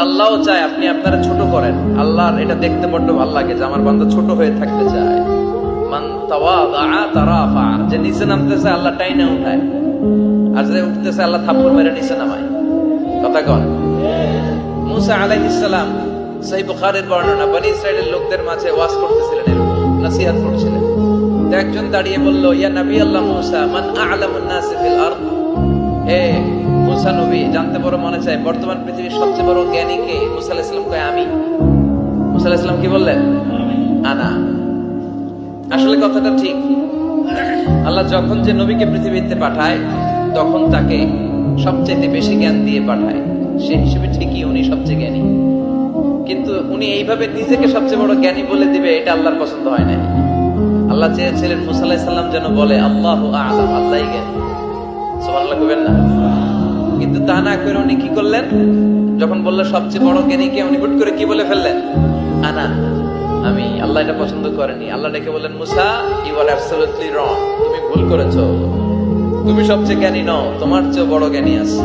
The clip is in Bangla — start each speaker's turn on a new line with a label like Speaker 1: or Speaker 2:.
Speaker 1: আল্লাহও চায় আপনি আপনারা ছোট করেন। আল্লাহর এটা দেখতে বড্ড ভালো লাগে যে আমার বান্দা ছোট হয়ে থাকতে চায়। মান তাওয়াদা তারাফা, যে নিচে নামতেছে আল্লাহ টাইনা উঠায়, আর যে উঠতেছে আল্লাহ থাপ্পড় মেরে নিচে নামায়। কথা কন। মুসা আলাইহিস সালাম, সহিহ বুখারীর বর্ণনা, বনি ইসরাইলের লোকদের মাঝে ওয়াজ করতেছিলেন, এরকম নসিহত করছিলেন। তো একজন দাঁড়িয়ে বলল, ইয়া নবী আল্লাহ মুসা, মান আ'লামুন নাস ফিল আরদ। হে মুসা নবী, জানতে বড় মনে চায় বর্তমান পৃথিবীর সবচেয়ে বড় জ্ঞানী কে? মুসা আলাইহিস সালাম কয় আমি। মুসা আলাইহিস সালাম কি বললেন? আনা। আসলে কথাটা ঠিক। আল্লাহ যখন যে নবীকে পৃথিবীতে পাঠায় তখন তাকে সবচেয়ে বেশি জ্ঞান দিয়ে পাঠায়, সেই হিসেবে ঠিকই উনি সবচেয়ে জ্ঞানী। কিন্তু উনি এইভাবে নিজেকে সবচেয়ে বড় জ্ঞানী বলে দিবে, এটা আল্লাহর পছন্দ হয় না। আল্লাহ চেয়েছিলেন মুসা আলাইহিস সালাম যেন বলে আল্লাহু আ'লাম, আল্লাহই জ্ঞানী। সুবহানাল্লাহ কইবেন না? কিন্তু তা না করে উনি কি করলেন? যখন বললো সবচেয়ে বড় জ্ঞানী কে, উনি হুট করে কি বলে ফেললেন? আনা, আমি। আল্লাহ এটা পছন্দ করেনি। আল্লাহ ডেকে বললেন, মুসা, ইউ আর অ্যাবসলিউটলি রং, তুমি ভুল করেছো। তুমি সবচেয়ে জ্ঞানী নও, তোমার চেয়ে বড় জ্ঞানী আছে।